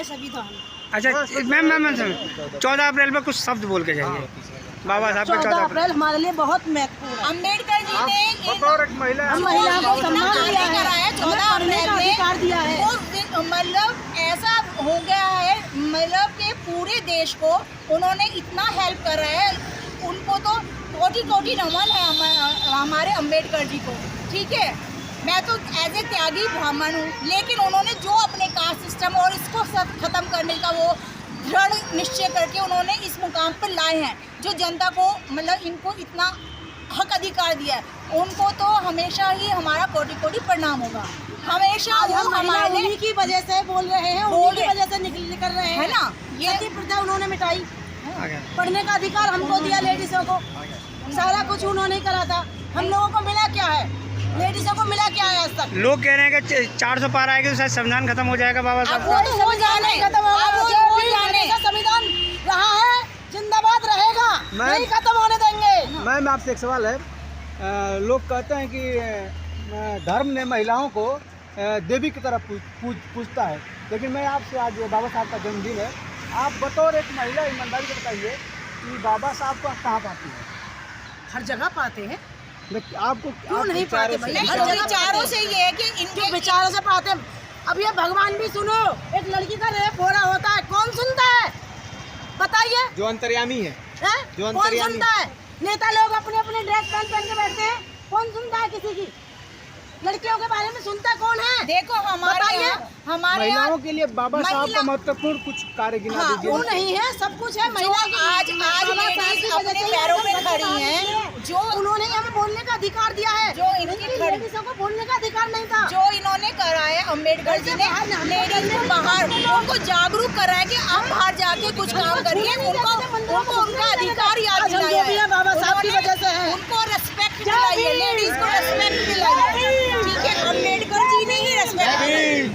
संविधान। अच्छा मैम 14 अप्रैल पर कुछ शब्द बोल के जाइए। बाबा साहब का 14 अप्रैल हमारे लिए बहुत महत्वपूर्ण है। अम्बेडकर जी ने महिला को सम्मान दिया है, 14 अप्रैल में अधिकार दिया है। मतलब ऐसा हो गया है, मतलब कि पूरे देश को उन्होंने इतना हेल्प करा है, उनको तो कोटि कोटि नमन है हमारे अम्बेडकर जी को। ठीक है, मैं तो एज ए त्यागी ब्राह्मण हूँ, लेकिन उन्होंने जो अपने कास्ट सिस्टम और इसको ख़त्म करने का वो दृढ़ निश्चय करके उन्होंने इस मुकाम पर लाए हैं, जो जनता को मतलब इनको इतना हक अधिकार दिया है, उनको तो हमेशा ही हमारा कोटि कोटि प्रणाम होगा। हमेशा वो हमारे उन्हीं की वजह से बोल रहे हैं, उन्हीं की वजह से निकल रहे हैं, है ना। ये सती प्रथा उन्होंने मिटाई, पढ़ने का अधिकार हमको दिया, लेडीजों को सारा कुछ उन्होंने करा था। हम लोगों को मिला क्या है, लेडीजों को मिला क्या है आज तक? लोग कह रहे हैं कि 400 पार आएगी तो शायद संविधान खत्म हो जाएगा बाबा साहब वो तो हो जाने, संविधान रहा है, जिंदाबाद रहेगा, नहीं खत्म होने देंगे। मैम आपसे एक सवाल है। लोग कहते हैं कि धर्म ने महिलाओं को देवी की तरफ पूजता है, लेकिन मैं आपसे आज बाबा साहब का जन्मदिन है, आप बतौर एक महिला ईमानदारी से बताइए कि बाबा साहब को कहाँ पाती है? हर जगह पाते हैं, आपको क्यों नहीं पाते भाई? हर विचारों से ये है कि इनके विचारों से पाते हैं। अब ये भगवान भी सुनो, एक लड़की का रेप हो रहा होता है, कौन सुनता है बताइए? जो अंतर्यामी है, कौन सुनता है? नेता लोग अपने अपने ड्रेस पहन के बैठते हैं, कौन सुनता है किसी की? लड़कियों के बारे में सुनता कौन है? देखो हमारे महिलाओं के लिए बाबा साहब का महत्वपूर्ण कुछ कार्य गिना दीजिए। वो नहीं है, सब कुछ है महिला की। आज लेडीज अपने पैरों पे खड़ी हैं, जो उन्होंने हमें बोलने का अधिकार दिया है, जो इनकी लेडीजों को बोलने का अधिकार नहीं था, जो इन्होंने करा है अम्बेडकर जी ने लेडीज को बाहर उनको जागरूक करा है कि आप बाहर जाके कुछ काम करिए, उनको उनका अधिकार याद दिलाया है। बाबा साहब की वजह से है। उनको रेस्पेक्ट दिलाई है, लेडीज को रेस्पेक्ट दिलाई है। ठीक है, अम्बेडकर जी ने ही रेस्पेक्ट दिलाई,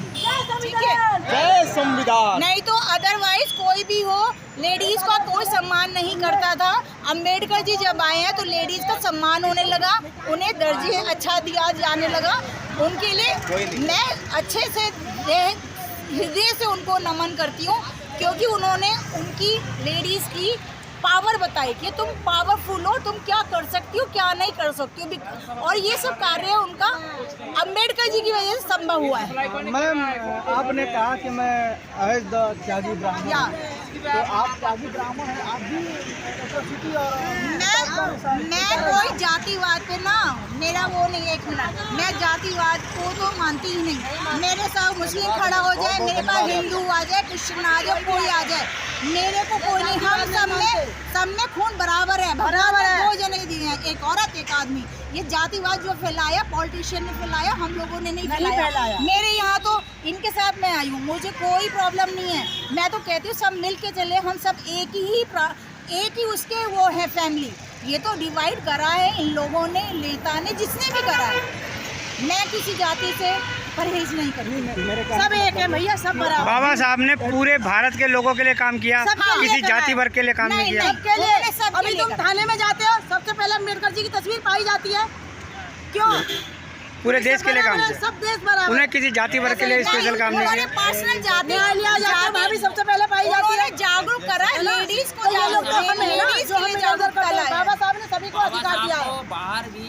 ठीक है, जय संविधान। नहीं तो अदरवाइज कोई भी हो लेडीज का कोई सम्मान नहीं करता था। अम्बेडकर जी जब आए हैं तो लेडीज का सम्मान होने लगा, उन्हें दर्जे अच्छा दिया जाने लगा। उनके लिए मैं अच्छे से हृदय से उनको नमन करती हूँ, क्योंकि उन्होंने उनकी लेडीज की पावर बताई कि तुम पावरफुल हो, तुम क्या कर सकती हो क्या नहीं कर सकती हो, और ये सब कार्य उनका अम्बेडकर जी की वजह से संभव हुआ है। मैम आपने कहा कि मैं एज द त्यागी ब्राह्मण, तो आप त्यागी ब्राह्मण हैं, आप भी एट्रोसिटी और मैं कोई जातिवाद पे ना, मेरा वो नहीं है। एक मिनट, मैं जातिवाद को तो मानती ही नहीं। मेरे साथ मुस्लिम खड़ा हो जाए, मेरे पास हिंदू आ जाए, क्रिश्चियन आ जाए, कोई आ जाए, मेरे को कोई नहीं। हम सब में खून बराबर है, बराबर है। 2 जने दिए हैं, एक औरत एक आदमी। ये जातिवाद जो फैलाया पॉलिटिशियन ने फैलाया, हम लोगों ने नहीं फैलाया। मेरे यहाँ तो इनके साथ मैं आई हूँ, मुझे कोई प्रॉब्लम नहीं है। मैं तो कहती हूँ सब मिल के चले, हम सब एक ही उसके वो है फैमिली। ये तो डिवाइड करा है इन लोगों ने, नेता ने, जिसने भी करा है। मैं किसी जाति से परहेज नहीं करती, सब एक है भैया, सब बराबर। बाबा साहब ने पूरे भारत के लोगों के लिए काम किया, किसी जाति वर्ग के लिए काम नहीं किया। सबके लिए। अभी तुम थाने में जाते हो, सबसे पहले अम्बेडकर जी की तस्वीर पाई जाती है, क्यों? पूरे देश के लिए काम किया, सब देश बराबर। उन्हें किसी जाति वर्ग के लिए स्पेशल काम नहीं किया। पर्सनल जाति भाभी सबसे पहले पाई जाती है, जागरूक करा है लेडीज को, लेडीज के लिए जागरूक करा है। बाबा साहब ने सभी को अधिकार दिया है। बाहर भी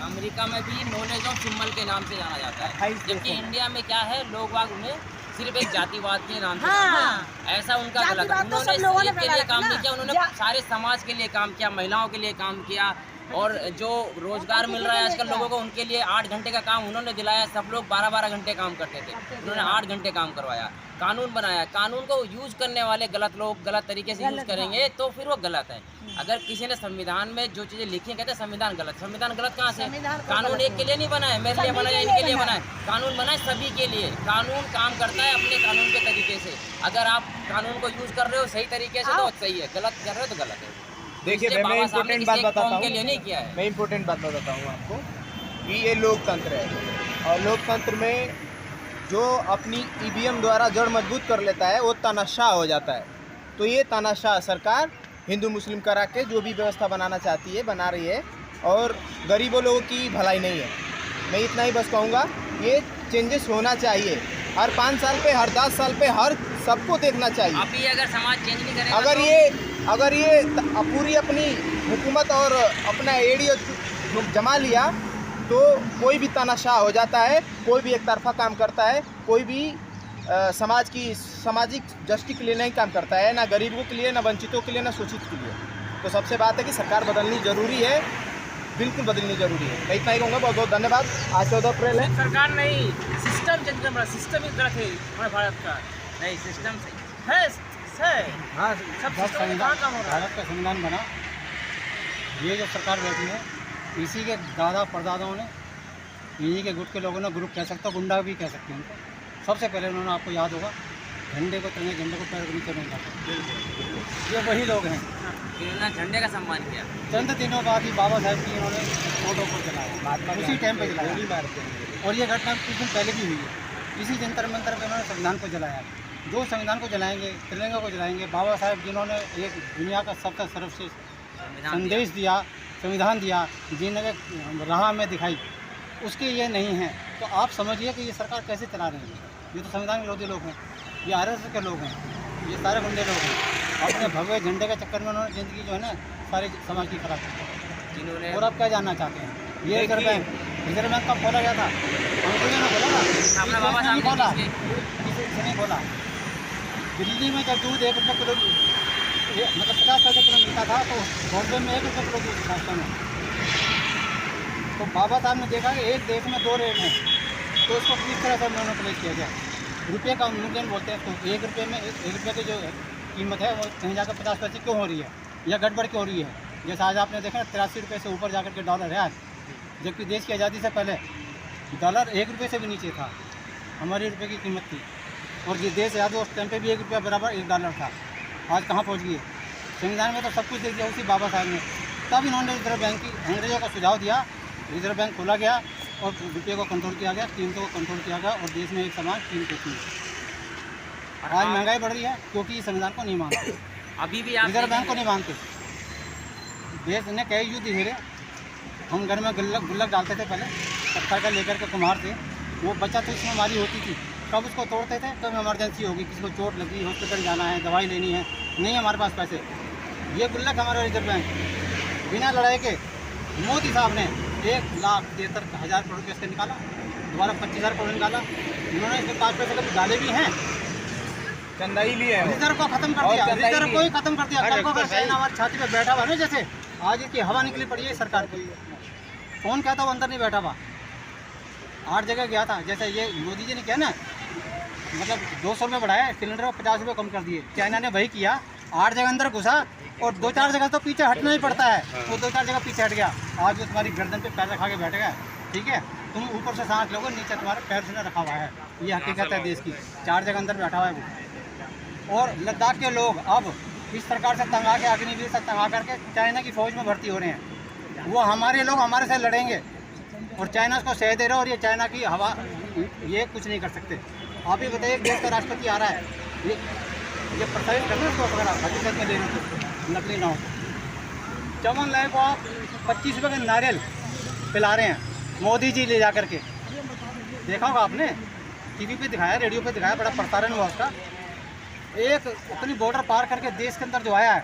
अमेरिका में भी नॉलेज ऑफ सिंबल के नाम से जाना जाता है, जबकि इंडिया में क्या है, लोग बाग उन्हें सिर्फ एक जातिवाद के नाम से जानते हैं। ऐसा उनका गलत है। उन्होंने एक के लिए काम नहीं किया, उन्होंने सारे समाज के लिए काम किया, महिलाओं के लिए काम किया, और जो रोजगार मिल रहा है आजकल लोगों को, उनके लिए 8 घंटे का काम उन्होंने दिलाया। सब लोग 12-12 घंटे काम करते थे, उन्होंने 8 घंटे काम करवाया। कानून बनाया, कानून को यूज करने वाले गलत लोग गलत तरीके से यूज करेंगे तो फिर वो गलत है। अगर किसी ने संविधान में जो चीज़ें लिखी हैं, कहते हैं संविधान गलत कहाँ से? कानून एक के लिए नहीं बना है, मेरे लिए बना है, इनके लिए बना है। कानून बना है सभी के लिए। कानून काम करता है अपने कानून के तरीके से। अगर आप कानून को यूज कर रहे हो सही तरीके से तो सही है, गलत कर रहे हो तो गलत है। देखिए मैं इम्पोर्टेंट बात बताता हूँ, के लिए नहीं किया है। मैं इम्पोर्टेंट बात बताता हूँ आपको कि ये लोकतंत्र है, और लोकतंत्र में जो अपनी ईवीएम द्वारा जड़ मजबूत कर लेता है वो तानाशाह हो जाता है। तो ये तानाशाह सरकार हिंदू मुस्लिम करा के जो भी व्यवस्था बनाना चाहती है बना रही है, और गरीबों लोगों की भलाई नहीं है। मैं इतना ही बस कहूँगा, ये चेंजेस होना चाहिए। हर 5 साल पे, हर 10 साल पे, हर सबको देखना चाहिए। अभी अगर समाज चेंज नहीं करेगा अगर ये पूरी अपनी हुकूमत और अपना एरिया जमा लिया तो कोई भी तानाशाह हो जाता है, कोई भी एक तरफा काम करता है, कोई भी सामाजिक जस्टिस के लिए नहीं काम करता है, ना गरीबों के लिए, ना वंचितों के लिए, ना शोषित के लिए। तो सबसे बात है कि सरकार बदलनी ज़रूरी है, बिल्कुल बदलनी ज़रूरी है। मैं इतना ही कहूँगा। बहुत बहुत धन्यवाद। आज 14 अप्रैल है। सरकार नहीं, सिस्टम चेंज करना, सिस्टम ही गलत है हमारे भारत का। नहीं, सिस्टम सही है हाँ, सब जब सिस्टम कहाँ काम हो रहा है? भारत का संविधान बना, ये जो सरकार बैठी है, इसी के दादा परदादाओं ने, इन्हीं के गुट के लोगों ने, ग्रुप कह सकते हो, गुंडा भी कह सकते हैं उनको। सबसे पहले उन्होंने, आपको याद होगा, झंडे को तिरंगे झंडे को पैर के नीचे नहीं रखा। ये वही लोग हैं। इन्होंने झंडे का सम्मान किया। चंद दिनों बाद ही बाबा साहब की इन्होंने फोटो को जलाया, उसी टाइम पे जलाया। और ये घटना कुछ दिन पहले भी हुई है। इसी जंतर मंतर पे उन्होंने संविधान को जलाया। जो संविधान को जलाएंगे, तिरंगे को जलाएंगे, बाबा साहब जिन्होंने एक दुनिया का सबसे सर्वश्रेष्ठ संदेश दिया, संविधान दिया, जिन्हें राह में दिखाई, उसके ये नहीं है। तो आप समझिए कि ये सरकार कैसे चला रही है। ये तो संविधान विरोधी लोग हैं, ये RSS के लोग हैं, ये सारे गुंडे लोग हैं। अपने भगवे झंडे के चक्कर में उन्होंने ज़िंदगी जो है ना सारी समाज की खराब की। जिन्होंने और आप क्या जानना चाहते हैं? ये रिजर्व बैंक कब खोला गया था? अंग्रेजों ने खोला था, अपना बाबा साहब ने खोला, किसके? किसी ने खोला। दिल्ली में जब दूध 1 रुपये किलो, मतलब 50 पैसे किलो मिलता था, तो बॉम्बे में 1 रुपये किलो दूध था उस समय। तो बाबा साहब ने देखा कि एक देश में 2 रेट हैं, तो उसको किस तरह से मोनोपोलाइज किया गया। रुपये का मूल्यन बोलते हैं तो 1 रुपये में 1 रुपये की जो कीमत है वो कहीं जाकर 50 पैसे क्यों हो रही है या गड़बड़ क्यों हो रही है। जैसे आज आपने देखा 83 रुपये से ऊपर जाकर के डॉलर है आज, जबकि देश की आज़ादी से पहले डॉलर 1 रुपये से भी नीचे था, हमारी रुपये की कीमत थी। और ये देश आज़ाद उस टाइम पे भी 1 रुपया बराबर 1 डॉलर था। आज कहाँ पहुँच गई है? संविधान में तो सब कुछ दे दिया उसी बाबा साहब ने। तब इन्होंने रिजर्व बैंक की, अंग्रेजों का सुझाव दिया, रिजर्व बैंक खोला गया और रुपये को कंट्रोल किया गया, कीमतों को कंट्रोल किया गया और देश में एक समान कीमत होती है। आज महंगाई बढ़ रही है क्योंकि संविधान को नहीं मानते, अभी भी आप रिजर्व बैंक को नहीं मानते। देश ने कई युद्ध झेले। हम घर में गुल्लक डालते थे पहले, पत्थर का लेकर के कुम्हार थे, वो बच्चा तो इसमें मारी होती थी, कब उसको तोड़ते थे, कब इमरजेंसी होगी, किसी को चोट लगी, हॉस्पिटल जाना है, दवाई लेनी है, नहीं हमारे पास पैसे। ये गुल्लक हमारा रिजर्व बैंक बिना लड़ाई के मोदी साहब ने 1,73,000 करोड़ रुपये इससे निकाला, दोबारा 25,000 करोड़ निकाला। उन्होंने इसमें 5 पैसे कभी डाले भी हैं, चंदा ही लिए हैं। रिजर्व को खत्म कर दिया, रिजर्व को ही खत्म कर दिया। कल को अगर चाइना हमारी छाती पे बैठा हुआ ना, जैसे आज इसकी हवा निकली पड़ी है सरकार की, कौन कहता वो अंदर नहीं बैठा हुआ। 8 जगह गया था, जैसे ये मोदी जी ने किया ना, मतलब 200 रुपये बढ़ाया, सिलेंडर को 50 रुपये कम कर दिए। चाइना ने वही किया, 8 जगह अंदर घुसा और 2-4 जगह तो पीछे हटना ही पड़ता है, वो 2-4 जगह पीछे हट गया। आज जो तुम्हारी गर्दन पे पैर रखा के बैठ गया, ठीक है, तुम ऊपर से सांस लोगे, नीचे तुम्हारे पैर से रखा हुआ है। ये हकीकत है देश की। 4 जगह अंदर बैठा हुआ है वो। और लद्दाख के लोग अब इस सरकार से तंग आके, अग्निवीर से तंग आकर के चाइना की फ़ौज में भर्ती हो रहे हैं। वो हमारे लोग हमारे से लड़ेंगे और चाइना को सह दे रहे, और ये चाइना की हवा, ये कुछ नहीं कर सकते। आप ही बताइए, देश का राष्ट्रपति आ रहा है, ये प्रसारित करना उसको, अगर आप हकीकत में लेना तो नकली ना हो। चमन लाए को आप 25 रुपये का नारियल पिला रहे हैं, मोदी जी ले जा करके। देखा होगा आपने, टीवी पे दिखाया, रेडियो पे दिखाया, बड़ा प्रसारण हुआ उसका। एक अपनी बॉर्डर पार करके देश के अंदर जो आया है,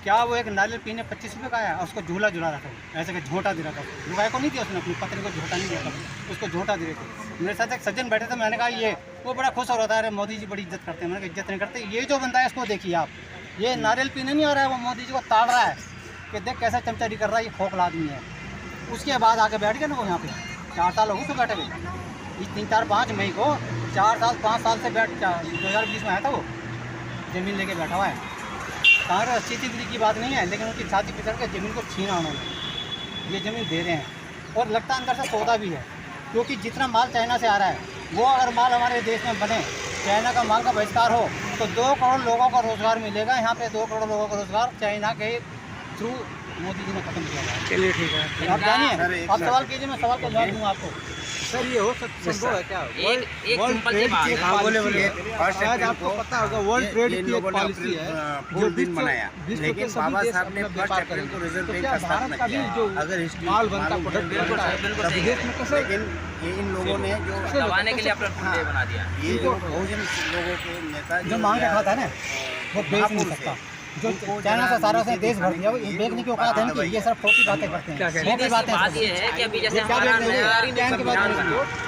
क्या वो एक नारियल पीने 25 रुपये का आया, और उसको झूला झुला रहा था, ऐसे कि झोंटा दे रहा था। लुगाई को नहीं दिया उसने, अपनी पत्नी को झोंटा नहीं दिया था, उसको झोंटा दे रहे थे। मेरे साथ एक सज्जन बैठे थे, मैंने कहा ये, वो बड़ा खुश हो रहा था, अरे मोदी जी बड़ी इज्जत करते हैं। मैंने कहा इज्जत नहीं करते, ये जो बंदा है इसको देखिए आप, ये नारियल पीने नहीं आ रहा है, वो मोदी जी को ताड़ रहा है कि देख कैसे चमचारी कर रहा है, ये खोखला आदमी है। उसके बाद आके बैठ गए ना वो यहाँ पे, 4 साल हो गए तो बैठे गए। 3, 4, 5 मई को 4 साल 5 साल से 2020 में आया था वो, ज़मीन लेके बैठा हुआ है। कांग्रेस अच्छी थी, बुरी की बात नहीं है, लेकिन उनकी छाती पिसड़ के ज़मीन को छीना उन्होंने। ये ज़मीन दे रहे हैं और लगता अंदर से सौदा भी है, क्योंकि जितना माल चाइना से आ रहा है, वो अगर माल हमारे देश में बने, चाइना का माल का बहिष्कार हो, तो 2 करोड़ लोगों का रोज़गार मिलेगा। यहाँ पे 2 करोड़ लोगों का रोज़गार चाइना के थ्रू मोदी जी ने खत्म किया। चलिए ठीक है, आप जानिए, आप सवाल कीजिए, मैं सवाल का जवाब दूँगा आपको। सर ये हो संभव है क्या? एक सिंपल सी बात है। हाँ बोले बोले। आज आपको पता होगा वर्ल्ड ट्रेड की एक पॉलिसी है जो दिन बनाया, लेकिन बाबा साहब ने 1 अप्रैल को रिजर्व बैंक का स्थापना किया। अगर माल बनता प्रोडक्ट बनता है विदेश में कैसे, लेकिन ये इन लोगों ने जो दबाने के लिए अपना फंडे बना दिया। ये जो बहुजन लोगों के नेता जो मांग रखा था ना वो बेच नहीं सकता, जो चाइना से सारा से देश भर दिया वो बेचने की औकात है ना, ये सब खोटी बातें करते हैं। सीधी सी बात ये है कि अभी जैसे हमारा नया संविधान बना,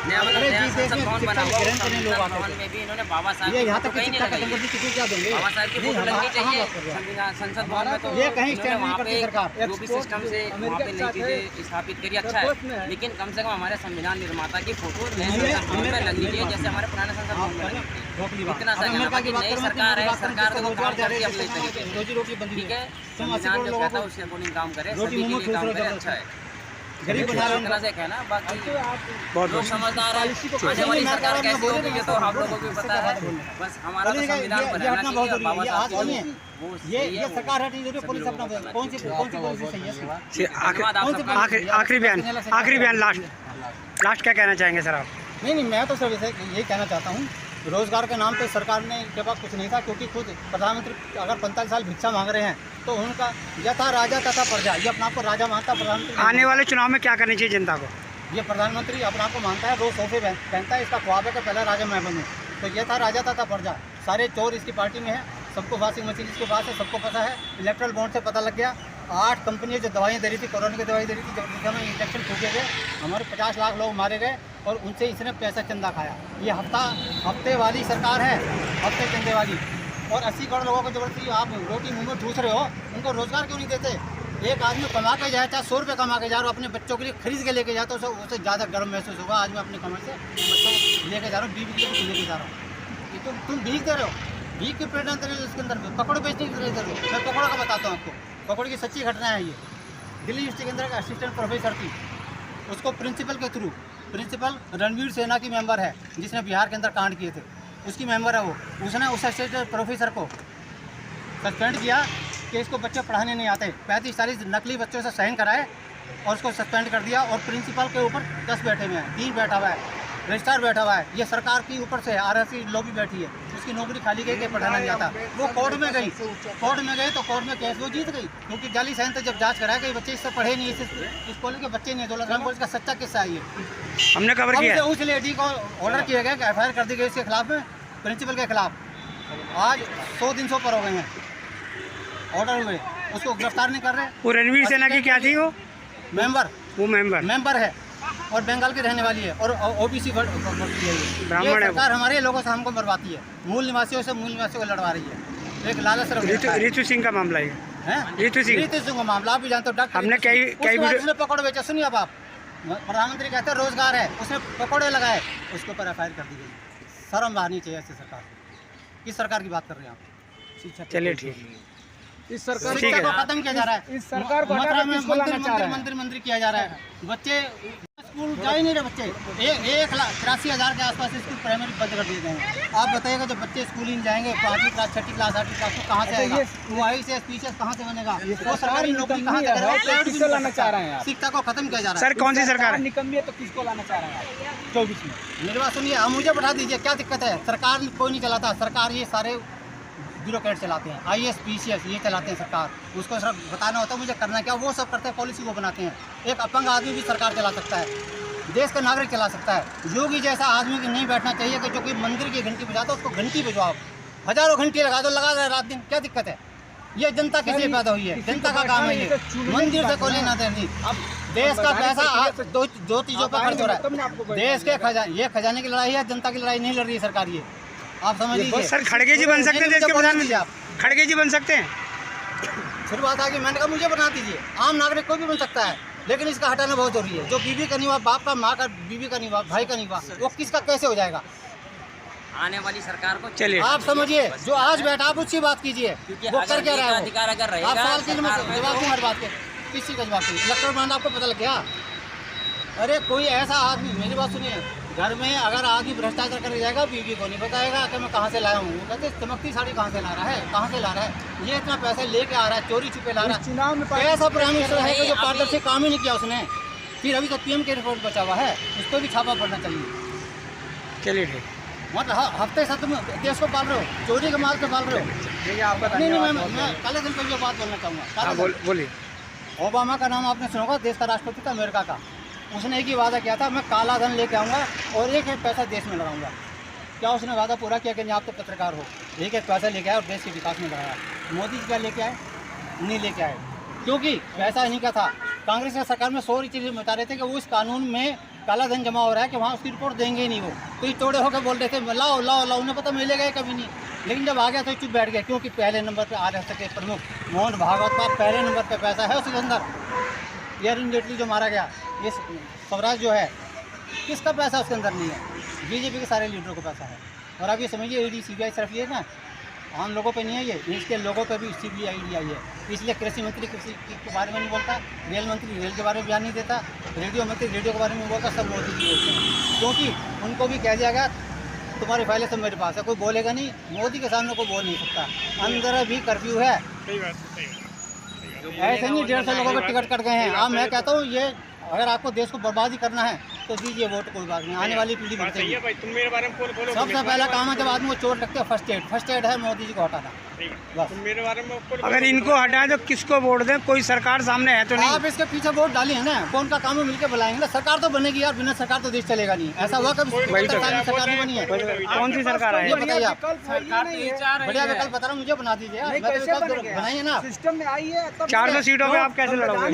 नया संसद भवन बना हुआ, संसद भवन में भी इन्होंने बाबा साहब ये यहाँ तक कहीं नहीं लगाई। किसी क्या देंगे, बाबा साहब की फोटो लगनी चाहिए संविधान संसद भवन में, तो ये कहीं स्टैंड नहीं वहाँ करती पे सरकार। जो भी सिस्टम से वहाँ पे नई चीजें स्थापित करी अच्छा है, लेकिन कम से कम हमारे संविधान निर्माता की फोटो नए संसद भवन में लगनी चाहिए, जैसे हमारे पुराने संसद भवन में लगनी चाहिए। इतना सा कहना, बाकी नई सरकार है, सरकार तो काम करती है अपने तरीके से, ठीक है। संविधान जो कहता है उसके अकॉर्डिंग काम करे, सभी के लिए काम करे, अच्छा है। गरीब बना रहे तरह से कहना, बाकी लोग समझदार है, आने वाली सरकार कैसी होगी ये तो आप लोगों को भी पता है। बस हमारा तो संविधान पर रहना चाहिए, बाबा साहब ये सरकार है नहीं, पुलिस अपना कौन सी पॉलिसी सही है? आखिरी बयान लास्ट क्या कहना चाहेंगे सर आप? नहीं मैं तो सिर्फ यही कहना चाहता हूँ, रोजगार के नाम पे सरकार ने के पास कुछ नहीं था, क्योंकि खुद प्रधानमंत्री अगर 45 साल भिक्षा मांग रहे हैं तो उनका यथा राजा तथा प्रजा, ये अपने आप को राजा मानता प्रधानमंत्री। आने वाले चुनाव में क्या करनी चाहिए जनता को? ये प्रधानमंत्री अपने आप को मानता है, रोज सोफे पहनता है, इसका ख्वाब है कि पहला राजा मैं बनूँ। तो ये था राजा तथा प्रजा, सारे चोर इसकी पार्टी में है, सबको वॉशिंग मशीन इसके पास है, सबको पता है। इलेक्ट्रल बॉन्ड से पता लग गया, 8 कंपनियाँ जो दवाइयाँ दे रही थी, कोरोना की दवाई दे रही थी, जब हमें इंजेक्शन फूके गए, हमारे 50 लाख लोग मारे गए और उनसे इसने पैसा चंदा खाया। ये हफ्ते वाली सरकार है, हफ्ते चंदे वाली। और 80 करोड़ लोगों को जबरदस्ती आप रोटी मुँह में ठूस रहे हो, उनको रोजगार क्यों नहीं देते? एक आदमी कमा के जाए, चाहे 100 रुपये कमा के जाए और अपने बच्चों के लिए खरीद के लेके जाए तो उससे ज़्यादा गर्व महसूस होगा। आज मैं अपनी कमाई से बच्चों को लेके जा रहा हूँ, बीवी के लिए लेके जा रहा हूँ। तुम भीख दे रहे हो, भीख की प्रेरणा दे रहे हो, इसके अंदर पकड़ बेचने की दे रहे हो। मैं पकौड़ा का बताता हूँ आपको, पकौड़े की सच्ची घटना है ये। दिल्ली यूनिवर्सिटी के अंदर एक असिस्टेंट प्रोफेसर थी, उसको प्रिंसिपल के थ्रू, प्रिंसिपल रणवीर सेना की मेंबर है जिसने बिहार के अंदर कांड किए थे, उसकी मेंबर है वो। उसने उस असिस्टेंट प्रोफेसर को सस्पेंड किया कि इसको बच्चे पढ़ाने नहीं आते, 35-40 नकली बच्चों से साइन कराए और उसको सस्पेंड कर दिया। और प्रिंसिपल के ऊपर 10 बैठे हुए हैं, 3 बैठा हुआ है, रजिस्ट्रार बैठा हुआ है। ये सरकार की ऊपर से RSC लॉबी बैठी है, उसकी नौकरी खाली गई कि पढ़ाना नहीं आता। वो कोर्ट में गई, कोर्ट में गए तो कोर्ट में केस वो जीत गई, क्योंकि जाली साइन तक जब जांच कराया कि बच्चे इससे पढ़े नहीं, इस कॉलेज के बच्चे नहीं। दौलत राम कॉलेज का सच्चा किस्सा है ये, हमने कवर किया। उस लेडी को ऑर्डर किया गया कि FIR कर दी गई इसके खिलाफ में, प्रिंसिपल के खिलाफ। आज 100 दिन पर हो गए हैं ऑर्डर हुए, उसको गिरफ्तार नहीं कर रहे। वो रणवीर सेना की क्या थी? वो मेंबर है और बंगाल की रहने वाली है और OBC ब्राह्मण है। सरकार हमारे लोगों से हमको मरवाती है, मूल निवासियों को लड़वा रही है। एक लालच रितु सिंह का मामला है, रितु सिंह का मामला आप भी जानते हो। डॉक्टर हमने कई उसने पकौड़े बेचे, सुनिए अब आप, प्रधानमंत्री कहते हैं रोजगार है, उसने पकौड़े लगाए, उसके ऊपर FIR कर दी गई। शर्म आनी चाहिए ऐसी सरकार। किस सरकार की बात कर रहे हैं आप? चलिए ठीक है, इस सरकार को खत्म किया जा रहा है, इस सरकार को मंत्री किया जा रहा है। बच्चे स्कूल जा ही नहीं रहे, बच्चे 1,83,000 के आसपास स्कूल प्राइमरी बंद कर दिए गए हैं। आप बताइएगा जब बच्चे स्कूल ही नहीं जाएंगे, 5वीं क्लास 6वीं क्लास 8वीं क्लास को कहाँ से आएगा? YCS PCS कहाँ से बनेगा? वो सरकारी नौकरी कहाँ से करेगा? लाना चाह रहे हैं, शिक्षा को खत्म किया जा रहा है। सर कौन सी सरकार है निकम्मी है तो किसको लाना चाह रहे हैं 24 में? मेरी बात सुनिए, हम मुझे बैठा दीजिए, क्या दिक्कत है? सरकार कोई नहीं चलाता, सरकार ये सारे ब्यूरोक्रेट चलाते हैं, IAS PCS ये चलाते हैं सरकार। उसको सिर्फ बताना होता है मुझे करना क्या, वो सब करते हैं, पॉलिसी वो बनाते हैं। एक अपंग आदमी भी सरकार चला सकता है, देश का नागरिक चला सकता है। योगी जैसा आदमी की नहीं बैठना चाहिए कि जो कि मंदिर की घंटी बजाता उसको घंटी बजवाओ, हजारों घंटी लगा दो, लगा रहे रात दिन, क्या दिक्कत है? ये जनता किस लिए पैदा हुई है? जनता का काम है ये, मंदिर से कोई लेना देना। अब देश का पैसा दो चीज़ों पर खर्च हो रहा है, देश के खजाने की लड़ाई है, जनता की लड़ाई नहीं लड़ रही है सरकार। ये आप समझ लीजिए। सर खड़गे जी बन सकते हैं देश के प्रधानमंत्री, आप खड़गे जी बन सकते हैं? फिर बात आ गई, मैंने कहा मुझे बना दीजिए, आम नागरिक कोई भी बन सकता है, लेकिन इसका हटाना बहुत जरूरी है। जो बीवी का निवाह, बाप का, माँ का, बीवी का निवाह, भाई का निवाह, वो किसका कैसे हो जाएगा? आने वाली सरकार को चलिए आप समझिए, जो आज बैठा आप उसकी बात कीजिए, वो कर क्या रहा है? अधिकार अगर आप रहेगा, साल के जवाब की हर बात के, किसी का जवाब नहीं। इलेक्ट्रल बॉन्ड आपको पता लग गया? अरे कोई ऐसा आदमी, मेरी बात सुनिए, घर में अगर आदमी भ्रष्टाचार कर जाएगा, बीवी को नहीं बताएगा कि मैं कहाँ से लाया हूँ। वो कहते चमकती साड़ी कहाँ से ला रहा है, कहाँ से ला रहा है, ये इतना पैसे लेके आ रहा है, चोरी छुपे ला रहा है। चुनाव में ऐसा प्राइम मिनिस्टर है कि जो पारदर्शी काम ही नहीं किया उसने। फिर अभी तो पीएम के रिपोर्ट बचा हुआ है, उस पर भी छापा पड़ना चाहिए। चलिए ठीक। मतलब हफ्ते से तुम देश को पाल रहे हो, चोरी के माल से पाल रहे हो। नहीं, मैं काले दिन पर ये बात बोलना चाहूँगा। बोलिए। ओबामा का नाम आपने सुना होगा, देश का राष्ट्रपति था अमेरिका का। उसने एक ही वादा किया था, मैं काला धन लेके आऊँगा और एक पैसा देश में लगाऊंगा। क्या उसने वादा पूरा किया कि नहीं? आप तो पत्रकार हो, एक पैसा लेके आए और देश के विकास में लगाया। मोदी जी क्या लेके आए? नहीं लेके आए, क्योंकि पैसा इन्हीं का था। कांग्रेस की सरकार में 100 चीज़ें बता रहे थे कि वो इस कानून में काला धन जमा हो रहा है कि वहाँ उसकी रिपोर्ट देंगे ही नहीं। वो तो ये तोड़े होकर बोल रहे थे लाओ लाओ लाओ, उन्हें पता मिलेगा कभी नहीं। लेकिन जब आ गया तो चुप बैठ गया, क्योंकि पहले नंबर पे आरएसएस के प्रमुख मोहन भागवत का पहले नंबर पे पैसा है उसके अंदर। अरुण जेटली जो मारा गया, ये स्वराज जो है, किसका पैसा उसके अंदर नहीं है? बीजेपी के सारे लीडरों का पैसा है। और अब ये समझिए ईडी सीबीआई सिर्फ ये ना आम लोगों पे नहीं है, ये इसके लोगों पे भी सीबीआई ईडी आई है। इसलिए कृषि मंत्री कृषि के बारे में नहीं बोलता, रेल मंत्री रेल के बारे में बयान नहीं देता, रेडियो मंत्री रेडियो के बारे में बोलता, सब मोदी जी बोलते हैं। क्योंकि उनको भी कह दिया गया तुम्हारी फाइलें सब मेरे पास है, कोई बोलेगा नहीं। मोदी के सामने कोई बोल नहीं सकता। अंदर भी कर्फ्यू है। ऐसे नहीं 150 लोगों के टिकट कट गए हैं। अब मैं कहता हूँ ये अगर आपको देश को बर्बाद ही करना है तो दीजिए वोट, कोई बात नहीं, आने वाली पीढ़ी बढ़ जाएगी। सबसे पहला काम है जब आदमी को चोट लगती है फर्स्ट एड है मोदी जी को हटाना। बस मेरे बारे में अगर इनको हटाएं तो किसको वोट दें? कोई सरकार सामने है तो नहीं? आप इसके पीछे वोट डाली है ना, कौन का काम है मिलकर बुलाएंगे ना। सरकार तो बनेगी यार, बिना सरकार तो देश चलेगा नहीं। ऐसा हुआ कभी सरकार नहीं बनी है? कौन सी सरकार है? ये बताइए आप। बढ़िया विकल्प बता रहा हूँ, मुझे बना दीजिए यार, बनाइए ना। सिस्टम में आई है 400 सीटों पे आप कैसे लड़ोगे?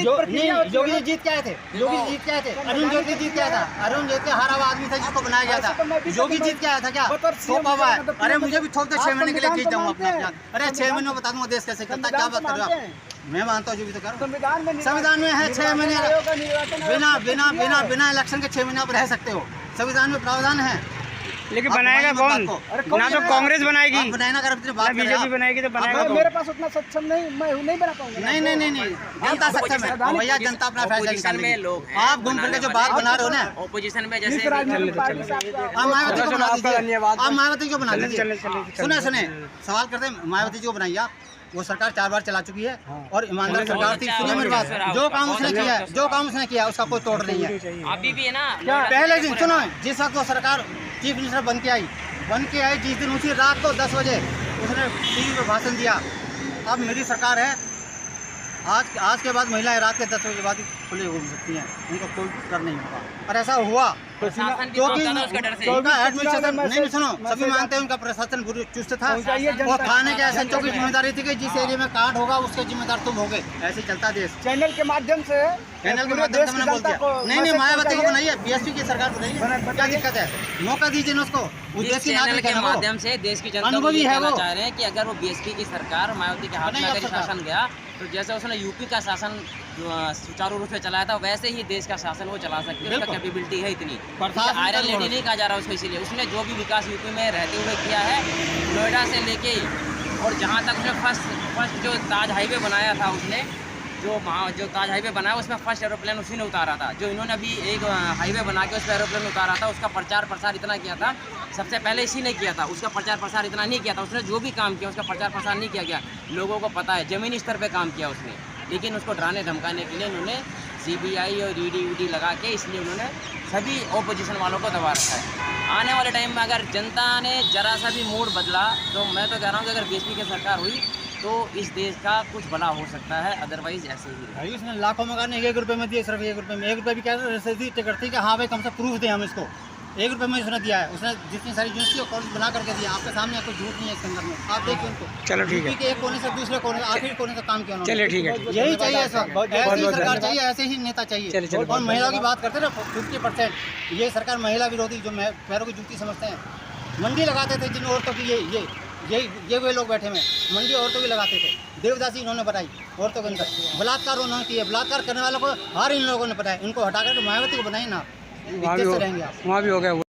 योगी जी जीत के आए थे, योगी जी जीत के आए थे, अरुण जेटली जीत के आया था। अरुण जेटली हरा हुआ आदमी था जिसको बनाया गया था। योगी जीत के आया था क्या? थोपा हुआ है। अरे मुझे भी थोप दे, 6 महीने के लिए जीत जाऊंगा अपना जान। अरे 6 महीने में बता दूंगा देश कैसे चलता है। क्या बात कर रहे हो आप? मैं मानता हूँ जो भी तो करो। संविधान में है 6 महीने बिना बिना बिना बिना इलेक्शन के 6 महीने आप रह सकते हो। संविधान में प्रावधान है। लेकिन बनाएगा कौन? ना तो कांग्रेस बनाएगी, बनाना कर बीजेपी बनाएगी तो बनाएगा कौन? मेरे पास उतना सक्षम नहीं, मैं नहीं बना पाऊंगा। नहीं जनता सक्षम है भैया, जनता अपना फैसला निकालेगी। आप घूम फिर के जो बात बना रहे हो ना ओपोजिशन में, जैसे आप मायावती को बना दीजिए। आप मायावती को बना दीजिए। सुने सवाल करते हैं, मायावती जी को बनाइए आप। वो सरकार 4 बार चला चुकी है और ईमानदार सरकार थी। सुनिए मेरी बात, जो काम उसने किया उसका कोई तोड़ नहीं है। अभी भी है ना, पहले दिन सुनो, जिस वक्त वो सरकार चीफ मिनिस्टर बन के आई जिस दिन, उसी रात को 10 बजे उसने टीवी पे भाषण दिया। अब मेरी सरकार है, आज के बाद महिलाएं रात के 10 बजे बाद ही खुले घूम सकती हैं, उनको कोई डर नहीं होगा। और ऐसा हुआ क्योंकि उनका एडमिनिस्ट्रेशन नहीं सुनो, सभी मानते हैं उनका प्रशासन चुस्त था। वो थाने के एसएचओ की जिम्मेदारी थी कि जिस एरिया में कांड होगा उसके जिम्मेदार तुम होगे। ऐसे चलता देश। चैनल के माध्यम से मैंने बोल दिया। नहीं मायावती को बनाइए, बीएसपी की सरकार बनाइए, क्या दिक्कत है? मौका दीजिए ना उसको। चैनल के माध्यम से देश की जनता को ये कहना चाह रहे हैं कि अगर वो बीएसपी की सरकार मायावती के हाथ में अगर शासन गया तो जैसे उसने यूपी का शासन सुचारू रूप से चलाया था, वैसे ही देश का शासन वो चला सकते हैं। उसका कैपेबिलिटी है इतनी। आयरन लेडी नहीं कहा जा रहा उसको, इसीलिए उसने जो भी विकास यूपी में रहते हुए किया है, नोएडा से लेके और जहाँ तक उसने फर्स्ट जो ताज हाईवे बनाया था, उसने जो ताज हाईवे बनाया उसमें फर्स्ट एरोप्लेन उसी ने उतारा था। जो इन्होंने अभी एक हाईवे बना के उस पर एरोप्लेन उतारा था, उसका प्रचार प्रसार इतना किया था, सबसे पहले इसी ने किया था। उसका प्रचार प्रसार इतना नहीं किया था। उसने जो भी काम किया उसका प्रचार प्रसार नहीं किया गया। लोगों को पता है, ज़मीनी स्तर पे काम किया उसने। लेकिन उसको डराने धमकाने के लिए उन्होंने सीबीआई और ईडी लगा के, इसलिए उन्होंने सभी ओपोजिशन वालों को दबा रखा है। आने वाले टाइम में अगर जनता ने जरा सा भी मूड बदला तो मैं तो कह रहा हूँ कि अगर बीएसपी की सरकार हुई तो इस देश का कुछ भला हो सकता है, अदरवाइज ऐसे ही भाई। उसने लाखों मकान 1 रुपये में दिए, सिर्फ 1 रुपये में। 1 रुपये भी क्या रसीदी टिकट थी कि हाँ भाई कम से प्रूफ दें हम इसको। 1 रुपये में उसने दिया है। उसने जितनी सारी यूनिवर्सिटी और कॉलेज बना करके दिया, आपके सामने कोई झूठ नहीं है इसके अंदर में। आप देखिए उनको। चलो ठीक है। एक कोने से दूसरे कोने, आखिरी कोने से काम किया। चलिए ठीक है। यही चाहिए इस वक्त, ऐसी सरकार चाहिए, ऐसे ही नेता चाहिए। और महिलाओं की बात करते ना 50%, ये सरकार महिला विरोधी, जो पैरों की जूती समझते हैं। मंडी लगाते थे जिन औरतों की, ये वे लोग बैठे हुए मंडी औरतों की लगाते थे। देवदासी इन्होंने बताई औरतों के अंदर। बलात्कार उन्होंने किए, बलात्कार करने वालों को हर इन लोगों ने बताया। इनको हटा कर मायावती को बनाई ना, इज्जत से रहेंगे आप। वहाँ भी हो गया।